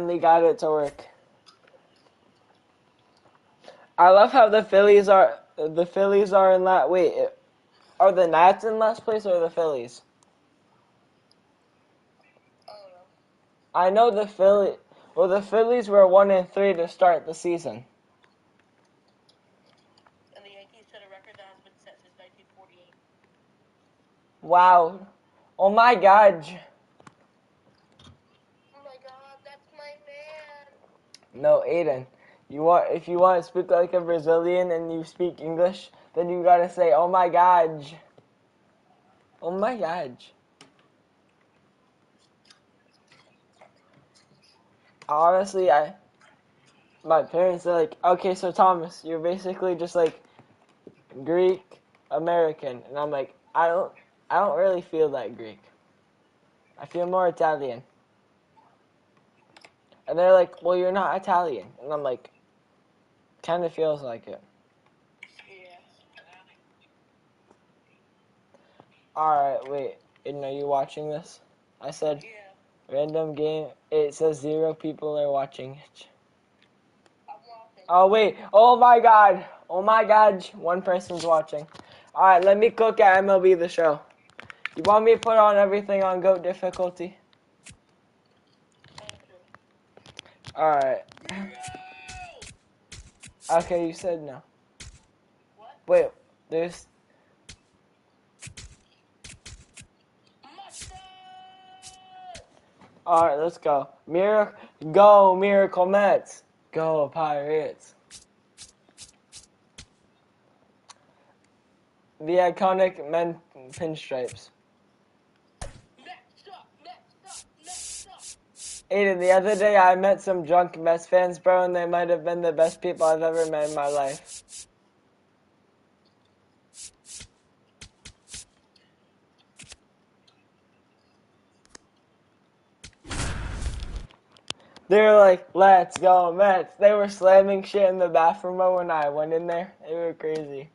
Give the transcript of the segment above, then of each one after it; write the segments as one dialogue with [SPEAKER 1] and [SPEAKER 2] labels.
[SPEAKER 1] finally got it to work. I love how the Phillies are in last. Wait, are the Nats in last place or the Phillies? I know the Phillies. Well, the Phillies were 1-3 to start the season.
[SPEAKER 2] And the Yankees set a record that has been set since 1948.
[SPEAKER 1] Wow. Oh my God.
[SPEAKER 2] Oh my God, that's my man.
[SPEAKER 1] No, Aiden. If you want to speak like a Brazilian and you speak English, then you gotta say, "Oh my God." Oh my God. Honestly, my parents are like, "Okay, so Thomas, you're basically just like Greek American," and I'm like, I don't really feel that Greek. I feel more Italian. And they're like, "Well, you're not Italian," and I'm like, kind of feels like it.
[SPEAKER 2] Yeah.
[SPEAKER 1] Alright, wait. Aiden, are you watching this? I said,
[SPEAKER 2] Yeah.
[SPEAKER 1] random game. It says 0 people are watching it.
[SPEAKER 2] I'm watching.
[SPEAKER 1] Oh, wait. Oh, my God. Oh, my God. One person's watching. Alright, let me cook at MLB The Show. You want me to put on everything on GOAT difficulty? Alright. Okay, you said no.
[SPEAKER 2] What?
[SPEAKER 1] Wait, there's... Alright, let's go. Go, Miracle Mets. Go, Pirates. The iconic men pinstripes. Aiden, the other day I met some drunk Mets fans, bro, and they might have been the best people I've ever met in my life. They were like, "Let's go Mets." They were slamming shit in the bathroom when I went in there. They were crazy.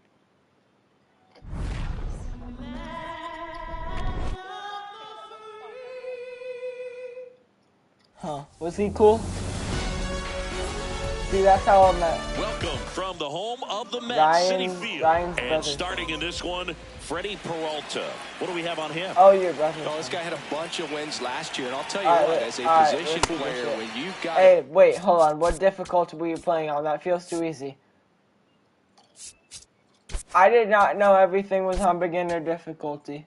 [SPEAKER 1] Huh. Was he cool? See, that's how I met.
[SPEAKER 3] Welcome from the home of the Mets, City Field.
[SPEAKER 1] Ryan's
[SPEAKER 3] and
[SPEAKER 1] brother.
[SPEAKER 3] starting in this one, Freddie Peralta. What do we have on him?
[SPEAKER 1] Oh, your brother.
[SPEAKER 4] Oh, this guy had a bunch of wins last year, and I'll tell you what, as a position player, when you've got...
[SPEAKER 1] Hey, wait, hold on. What difficulty were you playing on? That feels too easy. I did not know everything was on beginner difficulty.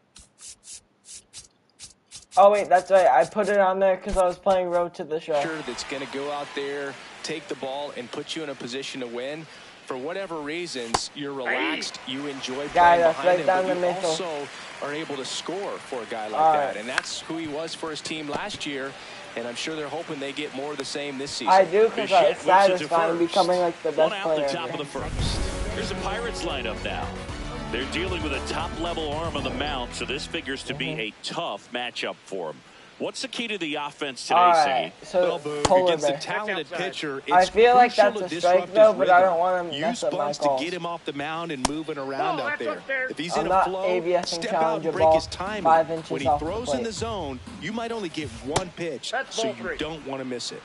[SPEAKER 1] Oh, wait, that's right. I put it on there because I was playing Road to the Show.
[SPEAKER 4] That's going to go out there, take the ball, and put you in a position to win. For whatever reasons, you're relaxed, you enjoy playing behind him, but you also are able to score for a guy like that. And that's who he was for his team last year, and I'm sure they're hoping they get more of the same this season.
[SPEAKER 1] I do, because it's satisfying becoming like the best player.
[SPEAKER 3] One out the top of the first. Here's the Pirates lineup now. They're dealing with a top-level arm on the mound, so this figures to be a tough matchup for them. What's the key to the offense today,
[SPEAKER 1] Siggy?
[SPEAKER 4] So against a talented pitcher, it's
[SPEAKER 1] I feel like that's
[SPEAKER 4] to
[SPEAKER 1] a strike, though, but I don't want him to
[SPEAKER 4] use
[SPEAKER 1] mess up my
[SPEAKER 4] bunts
[SPEAKER 1] calls.
[SPEAKER 4] to get him off the mound and moving around out there. If he's in
[SPEAKER 1] I'm
[SPEAKER 4] a flow, step out and break his timing. When he throws in the zone, you might only get one pitch, so you don't want to miss it.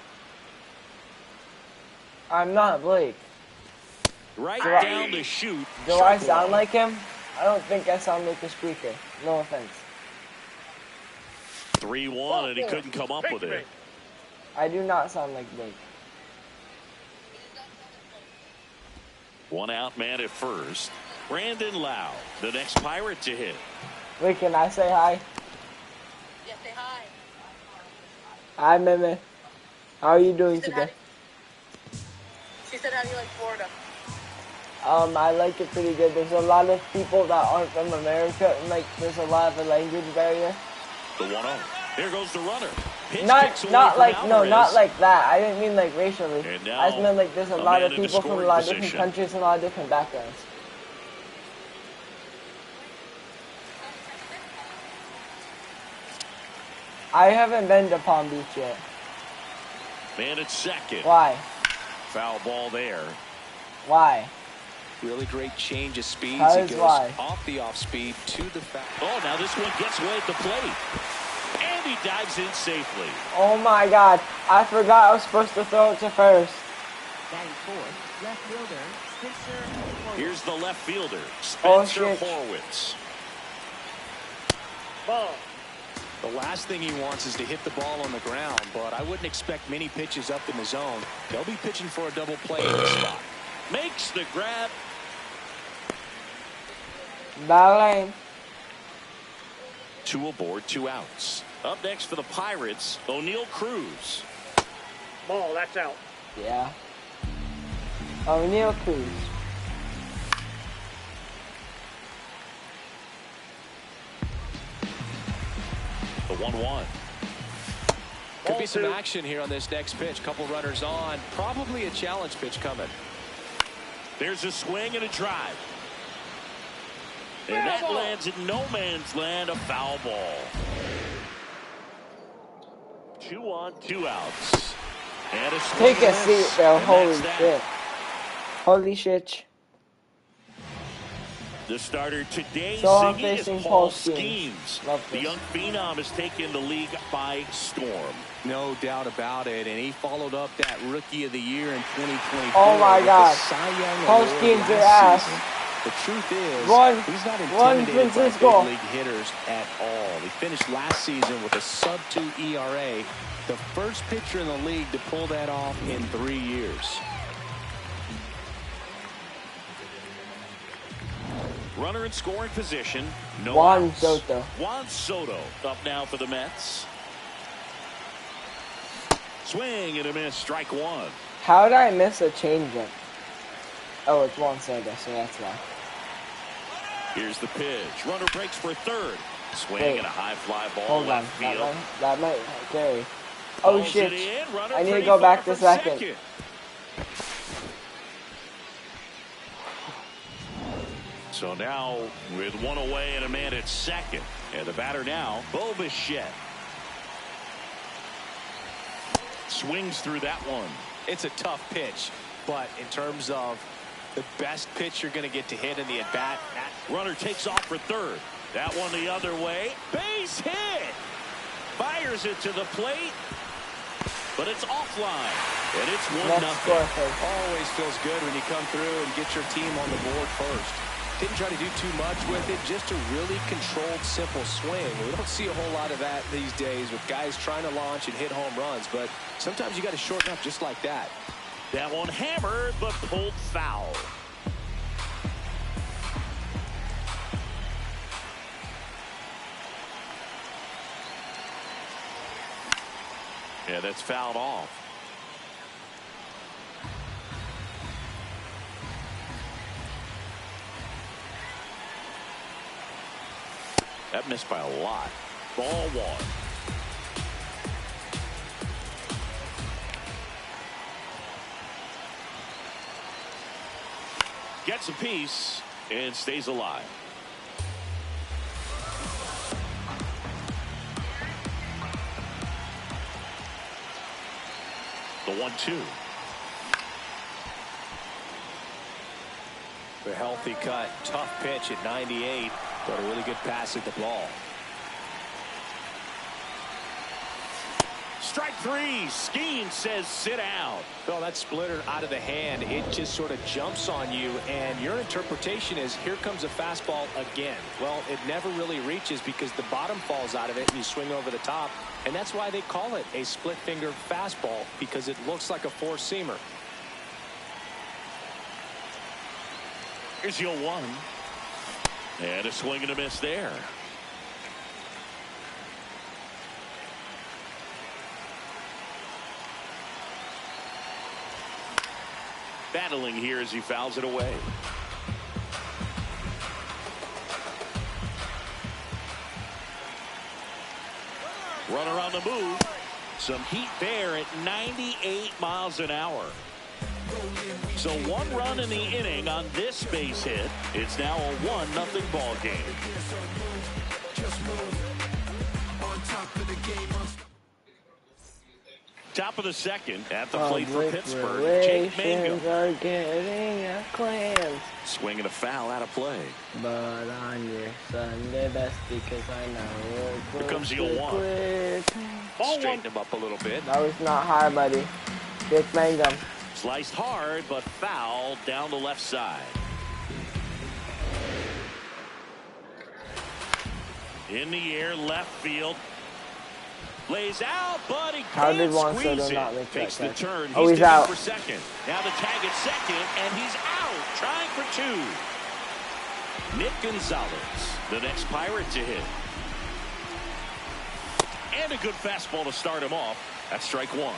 [SPEAKER 1] I'm not Blake.
[SPEAKER 3] Right down the chute.
[SPEAKER 1] Do I sound like him? I don't think I sound like a squeaker. No offense.
[SPEAKER 3] 3-1, and he couldn't come up with it.
[SPEAKER 1] I do not sound like Blake.
[SPEAKER 3] One out man at first. Brandon Lau, the next Pirate to hit.
[SPEAKER 1] Wait, can I say hi?
[SPEAKER 2] Yeah, say hi.
[SPEAKER 1] Hi, Meme. How are you doing today?
[SPEAKER 2] She said, how do you like Florida?
[SPEAKER 1] I like it pretty good. There's a lot of people that aren't from America, and like there's a lot of a language barrier.
[SPEAKER 3] The 1-0. There goes the runner.
[SPEAKER 1] Not like that. I didn't mean like racially. I just meant like there's a lot of people from a lot of different countries and a lot of different backgrounds. I haven't been to Palm Beach yet.
[SPEAKER 3] Man at second.
[SPEAKER 1] Why?
[SPEAKER 3] Foul ball there.
[SPEAKER 1] Why?
[SPEAKER 4] Really great change of speeds.
[SPEAKER 1] How
[SPEAKER 4] He
[SPEAKER 1] is
[SPEAKER 4] goes
[SPEAKER 1] why?
[SPEAKER 4] off the off speed to the back.
[SPEAKER 3] Oh, now this one gets away at the plate. And he dives in safely.
[SPEAKER 1] Oh my God. I forgot I was supposed to throw it to first.
[SPEAKER 5] Batting fourth, left fielder, Spencer Horwitz.
[SPEAKER 3] Here's the left fielder, Spencer Horwitz.
[SPEAKER 6] Ball.
[SPEAKER 4] The last thing he wants is to hit the ball on the ground, but I wouldn't expect many pitches up in the zone. They'll be pitching for a double play in this spot.
[SPEAKER 3] Makes the grab.
[SPEAKER 1] Ball
[SPEAKER 3] 2 aboard, 2 outs. Up next for the Pirates, O'Neal Cruz.
[SPEAKER 6] Ball, that's out.
[SPEAKER 1] Yeah. O'Neal Cruz.
[SPEAKER 3] The 1-1.
[SPEAKER 4] Could be some action here on this next pitch. Couple runners on. Probably a challenge pitch coming.
[SPEAKER 3] There's a swing and a drive. And that lands in no man's land, a foul ball. 2 on, 2 outs. And a swing.
[SPEAKER 1] Take a seat, bro. Holy shit. Holy shit.
[SPEAKER 3] The starter today
[SPEAKER 1] I'm
[SPEAKER 3] singing
[SPEAKER 1] facing
[SPEAKER 3] is Paul
[SPEAKER 1] Skeens.
[SPEAKER 3] Skeens. The young phenom has taken the league by storm.
[SPEAKER 4] No doubt about it, and he followed up that Rookie of the Year in 2024.
[SPEAKER 1] Oh my God. Paul
[SPEAKER 4] Skeens
[SPEAKER 1] Skeens your ass.
[SPEAKER 4] The truth is,
[SPEAKER 1] One
[SPEAKER 4] he's not intimidated by big league hitters at all. He finished last season with a sub-2 ERA, the first pitcher in the league to pull that off in 3 years.
[SPEAKER 3] Runner in scoring position. No
[SPEAKER 1] Juan
[SPEAKER 3] outs.
[SPEAKER 1] Soto.
[SPEAKER 3] Juan Soto up now for the Mets. Swing and a miss. Strike 1.
[SPEAKER 1] How did I miss a changeup? Oh, it's Juan Soto, so that's why.
[SPEAKER 3] Here's the pitch. Runner breaks for third. Swing and a high fly ball.
[SPEAKER 1] Hold on.
[SPEAKER 3] Left field.
[SPEAKER 1] That might carry. Oh
[SPEAKER 3] Balls
[SPEAKER 1] shit.
[SPEAKER 3] it in. Runner
[SPEAKER 1] I need to
[SPEAKER 3] pretty
[SPEAKER 1] go back
[SPEAKER 3] far
[SPEAKER 1] to
[SPEAKER 3] from
[SPEAKER 1] second.
[SPEAKER 3] So now with 1 away and a man at second. And the batter now, Bo Bichette. Swings through that one.
[SPEAKER 4] It's a tough pitch, but in terms of the best pitch you're going to get to hit in the at-bat.
[SPEAKER 3] Runner takes off for third. That one the other way. Base hit. Fires it to the plate. But it's offline. And it's 1-0.
[SPEAKER 4] Always feels good when you come through and get your team on the board first. Didn't try to do too much with it. Just a really controlled, simple swing. We don't see a whole lot of that these days with guys trying to launch and hit home runs. But sometimes you got to shorten up just like that.
[SPEAKER 3] That one hammered, but pulled foul. Yeah, that's fouled off. That missed by a lot. Ball 1. Gets a piece and stays alive. The 1-2.
[SPEAKER 4] The healthy cut. Tough pitch at 98, but a really good pass at the ball.
[SPEAKER 3] Strike 3. Skeens says sit down.
[SPEAKER 4] Well, that splitter out of the hand, it just sort of jumps on you, and your interpretation is here comes a fastball again. Well, it never really reaches because the bottom falls out of it and you swing over the top, and that's why they call it a split finger fastball, because it looks like a four-seamer.
[SPEAKER 3] Here's the 0-1. And a swing and a miss there. Battling here as he fouls it away. Runner on the move. Some heat there at 98 miles an hour. So 1 run in the inning on this base hit. It's now a 1-0 ball game. Top of the second at the plate for Pittsburgh. Jake Mangum
[SPEAKER 1] are getting acclaimed.
[SPEAKER 3] Swinging a foul out of play.
[SPEAKER 1] But on your Sunday best because I know
[SPEAKER 3] Here comes the 0-1. Straighten him up a little bit.
[SPEAKER 1] That was not high, buddy. Jake Mangum.
[SPEAKER 3] Sliced hard, but foul down the left side. In the air, left field. Lays out, but he can't squeeze it. Takes the turn. He's
[SPEAKER 1] out
[SPEAKER 3] for second. Now the tag at second, and he's out. Trying for two. Nick Gonzalez, the next Pirate to hit. And a good fastball to start him off. That's strike one.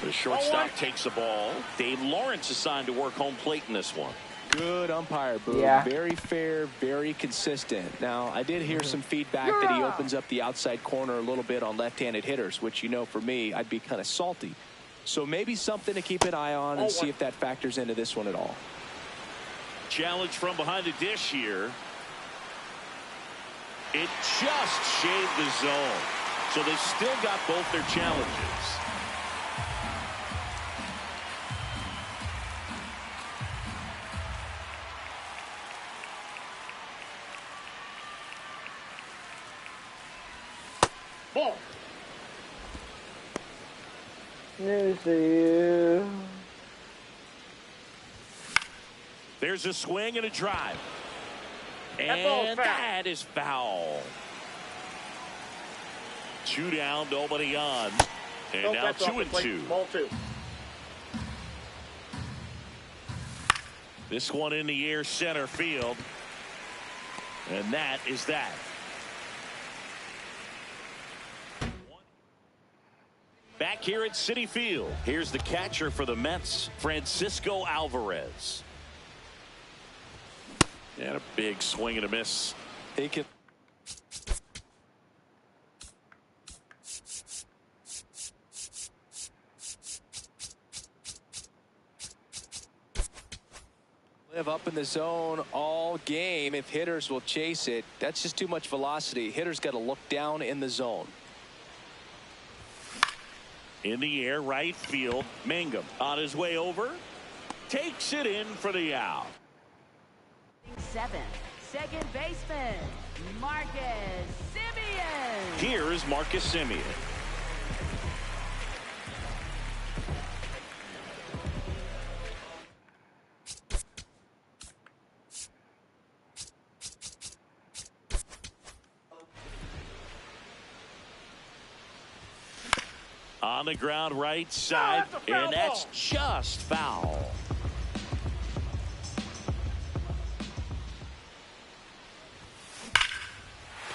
[SPEAKER 3] The shortstop takes the ball. Dave Lawrence assigned to work home plate in this one.
[SPEAKER 4] Good umpire, Boo.
[SPEAKER 1] Yeah.
[SPEAKER 4] Very fair, very consistent. Now, I did hear some feedback that he opens up the outside corner a little bit on left-handed hitters, which, you know, for me, I'd be kind of salty. So maybe something to keep an eye on and see if that factors into this one at all.
[SPEAKER 3] Challenge from behind the dish here. It just shaved the zone. So they've still got both their challenges.
[SPEAKER 6] Ball.
[SPEAKER 1] News to you.
[SPEAKER 3] There's a swing and a drive. And that is foul. 2 down, nobody on. And now 2-2.
[SPEAKER 6] Ball 2.
[SPEAKER 3] This one in the air, center field. And that is that. Back here at Citi Field, here's the catcher for the Mets, Francisco Alvarez. And a big swing and a miss.
[SPEAKER 4] He can live up in the zone all game if hitters will chase it. That's just too much velocity. Hitters got to look down in the zone.
[SPEAKER 3] In the air, right field. Mangum on his way over. Takes it in for the out.
[SPEAKER 5] 7, second baseman, Marcus Semien.
[SPEAKER 3] Here is Marcus Semien. On the ground right side, and that's just foul.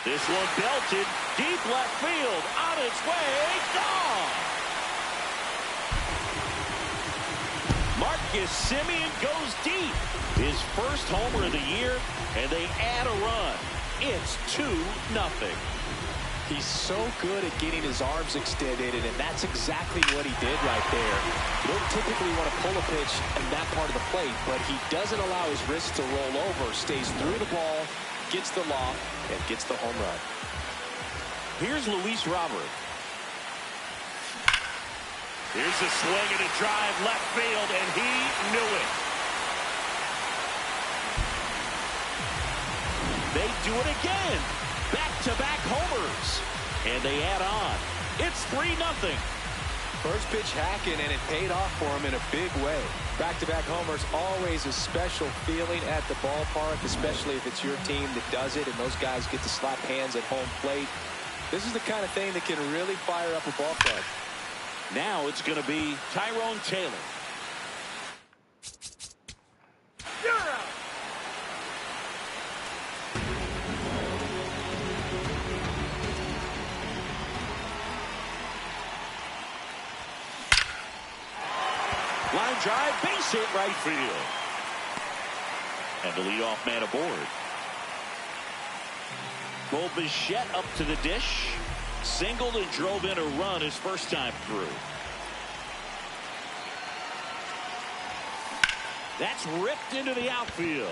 [SPEAKER 3] This one belted deep left field, on its way, gone. Marcus Semien goes deep. His first homer of the year, and they add a run. It's 2-0.
[SPEAKER 4] He's so good at getting his arms extended, and that's exactly what he did right there. You don't typically want to pull a pitch in that part of the plate, but he doesn't allow his wrist to roll over, stays through the ball, gets the loft, and gets the home run.
[SPEAKER 3] Here's Luis Robert. Here's a swing and a drive left field, and he knew it. They do it again. Back-to-back homers. And they add on. It's 3-0.
[SPEAKER 4] First pitch hacking, and it paid off for him in a big way. Back-to-back homers, always a special feeling at the ballpark, especially if it's your team that does it and those guys get to slap hands at home plate. This is the kind of thing that can really fire up a ball club.
[SPEAKER 3] Now it's going to be Tyrone Taylor.
[SPEAKER 6] You're out.
[SPEAKER 3] Line drive, base hit right field. And the leadoff man aboard. Bo Bichette up to the dish. Singled and drove in a run his first time through. That's ripped into the outfield.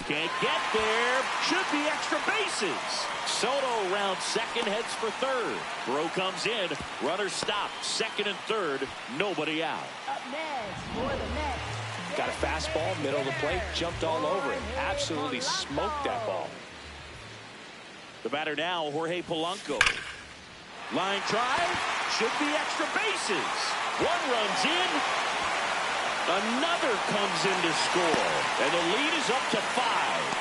[SPEAKER 3] Can't get there. Should be extra bases. Soto round second, heads for third. Throw comes in. Runner stopped. Second and third. Nobody out.
[SPEAKER 5] Up next for the Mets.
[SPEAKER 4] Got a fastball, middle of the plate, jumped all over it. Absolutely smoked that ball.
[SPEAKER 3] The batter now, Jorge Polanco. Line drive. Should be extra bases. One runs in. Another comes in to score. And the lead is up to 5.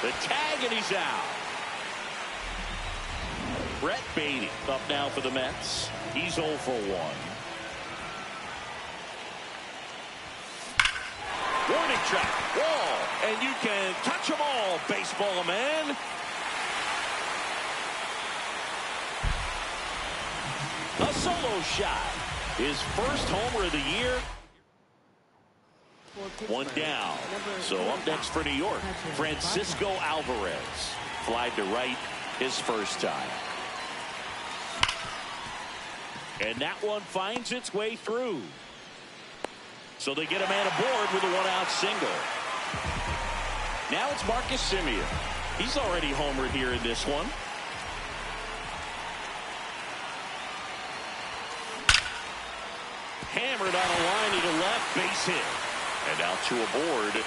[SPEAKER 3] The tag, and he's out. Brett Beatty up now for the Mets. He's 0 for 1. Warning track, wall, and you can touch them all, baseball man. A solo shot. His first homer of the year. One down. So up next for New York, Francisco Alvarez. Flied to right his first time. And that one finds its way through. So they get a man aboard with a one-out single. Now it's Marcus Semien. He's already homered here in this one. Hammered on a line to left, base hit. And out to aboard.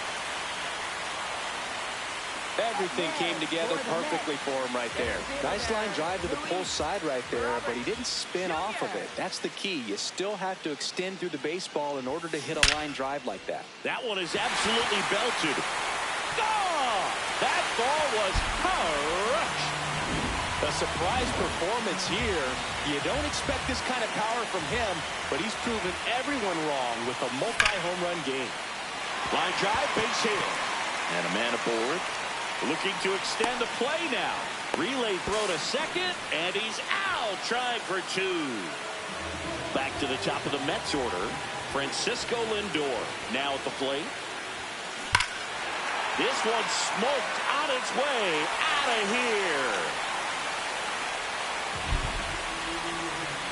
[SPEAKER 4] Everything came together perfectly for him right there. Nice line drive to the pull side right there, but he didn't spin off of it. That's the key. You still have to extend through the baseball in order to hit a line drive like that.
[SPEAKER 3] That one is absolutely belted. Oh! That ball was crushed.
[SPEAKER 4] A surprise performance here. You don't expect this kind of power from him, but he's proven everyone wrong with a multi-home run game.
[SPEAKER 3] Line drive, base hit. And a man aboard. Looking to extend the play now. Relay throw to second, and he's out, trying for 2. Back to the top of the Mets order. Francisco Lindor now at the plate. This one smoked on its way out of here.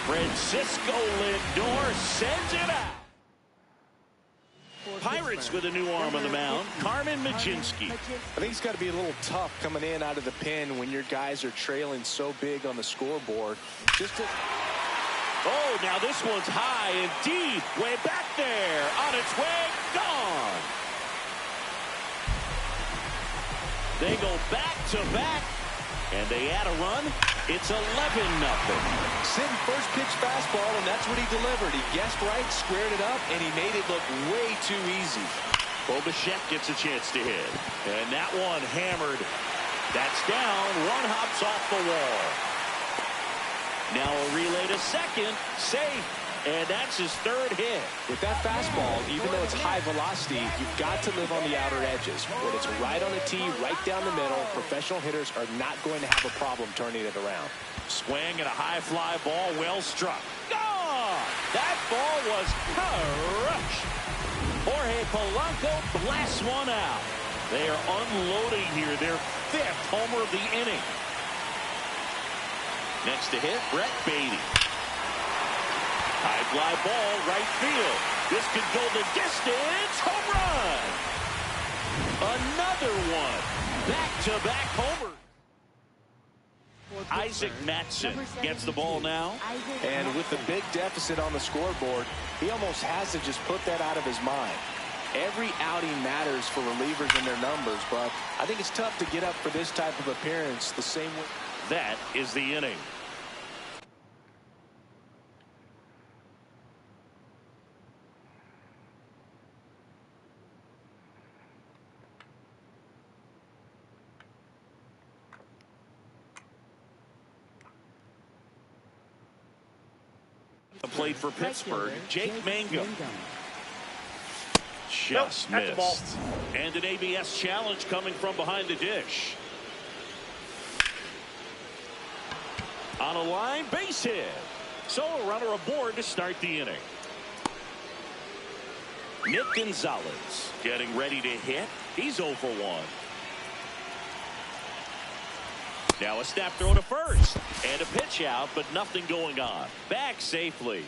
[SPEAKER 3] Francisco Lindor sends it out. Pirates with a new arm on the mound, Carmen Mlodzinski.
[SPEAKER 4] I think it's got to be a little tough coming in out of the pen when your guys are trailing so big on the scoreboard.
[SPEAKER 3] Oh, now this one's high and deep, way back there, on its way, gone. They go back to back, and they add a run. It's 11-0.
[SPEAKER 4] Sitting first pitch fastball, and that's what he delivered. He guessed right, squared it up, and he made it look way too easy.
[SPEAKER 3] Bo Bichette gets a chance to hit. And that one hammered. That's down. One hops off the wall. Now a relay to second. Safe. And that's his third hit.
[SPEAKER 4] With that fastball, even though it's high velocity, you've got to live on the outer edges. When it's right on the tee, right down the middle, professional hitters are not going to have a problem turning it around.
[SPEAKER 3] Swing and a high fly ball, well struck. Gone! That ball was crushed. Jorge Polanco blasts one out. They are unloading here, their 5th homer of the inning. Next to hit, Brett Beatty. High fly ball, right field. This could go the distance. Home run. Another one. Back-to-back homer. Isaac Matson gets the ball now.
[SPEAKER 4] And with the big deficit on the scoreboard, he almost has to just put that out of his mind. Every outing matters for relievers and their numbers, but I think it's tough to get up for this type of appearance the same way.
[SPEAKER 3] That is the inning. Played for Pittsburgh, Jake Mangum. Just missed. And an ABS challenge coming from behind the dish. On a line, base hit. So a runner aboard to start the inning. Nick Gonzalez getting ready to hit. He's 0 for 1. Now a snap throw to first. And a pitch out, but nothing going on. Back safely.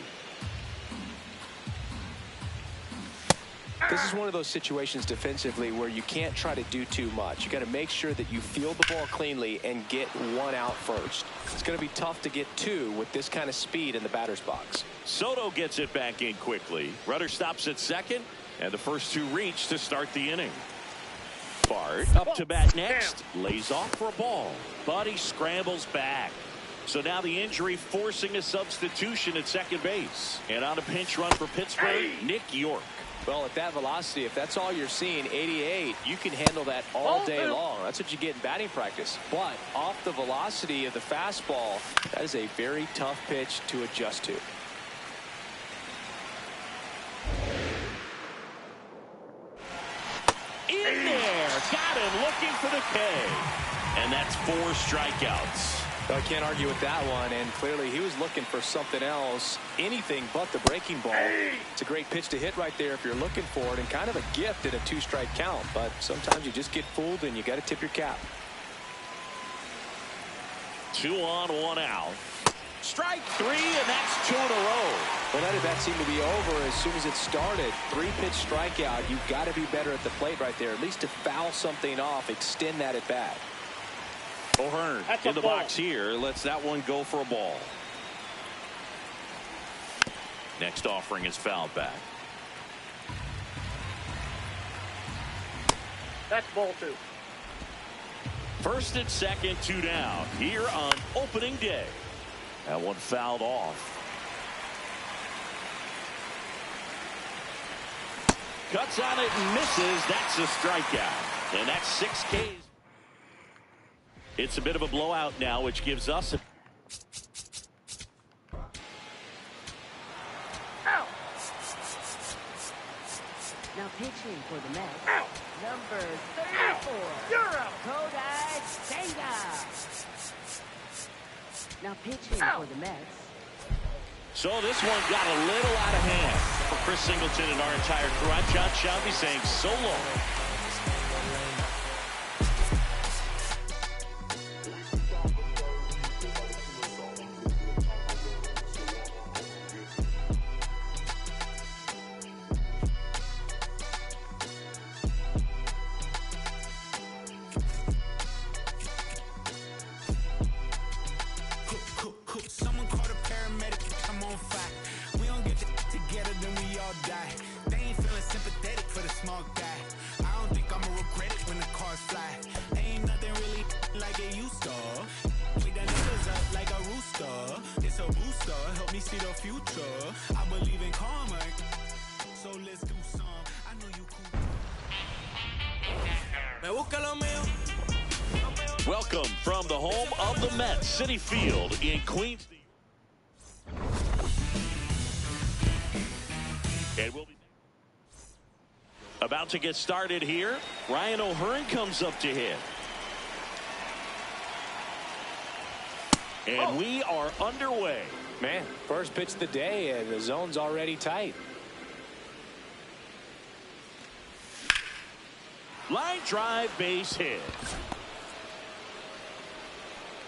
[SPEAKER 4] This is one of those situations defensively where you can't try to do too much. You got to make sure that you field the ball cleanly and get one out first. It's going to be tough to get two with this kind of speed in the batter's box.
[SPEAKER 3] Soto gets it back in quickly. Runner stops at second, and the first two reach to start the inning. Bart up to bat next, lays off for a ball, but he scrambles back. So now the injury forcing a substitution at second base. And on a pinch run for Pittsburgh, Nick York.
[SPEAKER 4] Well, at that velocity, if that's all you're seeing, 88, you can handle that all day long. That's what you get in batting practice. But off the velocity of the fastball, that is a very tough pitch to adjust to.
[SPEAKER 3] In there, got him looking for the K. And that's 4 strikeouts.
[SPEAKER 4] I can't argue with that one, and clearly he was looking for something else, anything but the breaking ball. It's a great pitch to hit right there if you're looking for it, and kind of a gift at a 2-strike count, but sometimes you just get fooled and you got to tip your cap.
[SPEAKER 3] 2 on, 1 out. Strike 3, and that's 2 in a row.
[SPEAKER 4] Well, that at-bat seemed to be over as soon as it started. 3-pitch strikeout. You've got to be better at the plate right there, at least to foul something off, extend that at-bat.
[SPEAKER 3] O'Hearn in the box here, lets that one go for a ball. Next offering is fouled back.
[SPEAKER 6] That's ball 2.
[SPEAKER 3] First and second, 2 down here on opening day. That one fouled off. Cuts on it and misses. That's a strikeout. And that's 6 Ks. It's a bit of a blowout now, which gives us a...
[SPEAKER 5] Now pitching for the Mets, number 34, Kodai Senga. Now pitching for the Mets.
[SPEAKER 3] So this one got a little out of hand for Chris Singleton and our entire crew. I'm John Shelby saying so long. Welcome from the home of the Mets, Citi Field in Queens. And we'll be about to get started here. Ryan O'Hearn comes up to hit. And we are underway.
[SPEAKER 4] Man, first pitch of the day, and the zone's already tight.
[SPEAKER 3] Line drive, base hit.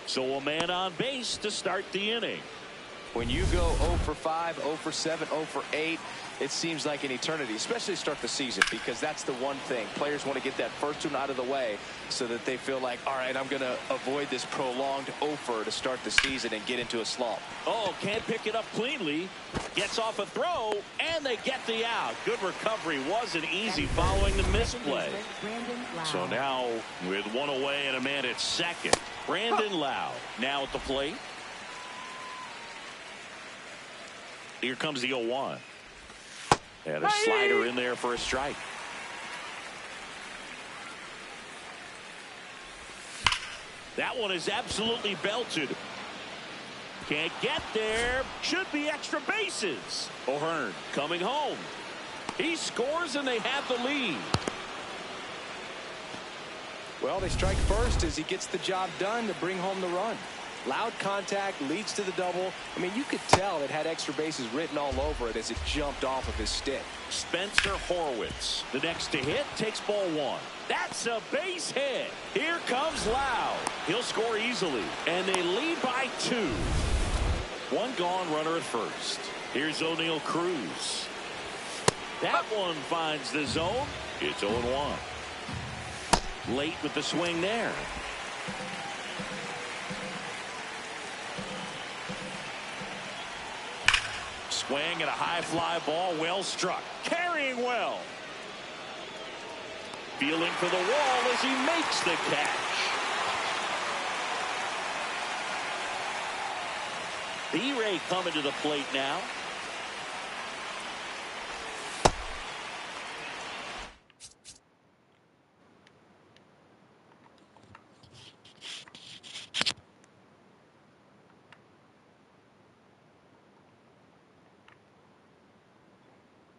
[SPEAKER 3] So a man on base to start the inning.
[SPEAKER 4] When you go 0 for 5, 0 for 7, 0 for 8, it seems like an eternity, especially to start the season, because that's the one thing. Players want to get that first one out of the way so that they feel like, all right, I'm going to avoid this prolonged 0-fer to start the season and get into a slump.
[SPEAKER 3] Oh, can't pick it up cleanly. Gets off a throw, and they get the out. Good recovery. Wasn't easy following the misplay. So now, with one away and a man at second, Brandon Lau now at the plate. Here comes the 0-1. And a slider in there for a strike. That one is absolutely belted. Can't get there. Should be extra bases. O'Hearn coming home. He scores and they have the lead.
[SPEAKER 4] Well, they strike first as he gets the job done to bring home the run. Loud contact leads to the double. I mean, you could tell it had extra bases written all over it as it jumped off of his stick.
[SPEAKER 3] Spencer Horwitz, the next to hit, takes ball 1. That's a base hit. Here comes Lau. He'll score easily, and they lead by 2. One gone, runner at first. Here's O'Neal Cruz. That one finds the zone. It's 0-1. Late with the swing there. Swing and a high fly ball, well struck. Carrying well. Feeling for the wall as he makes the catch. B-Ray coming to the plate now.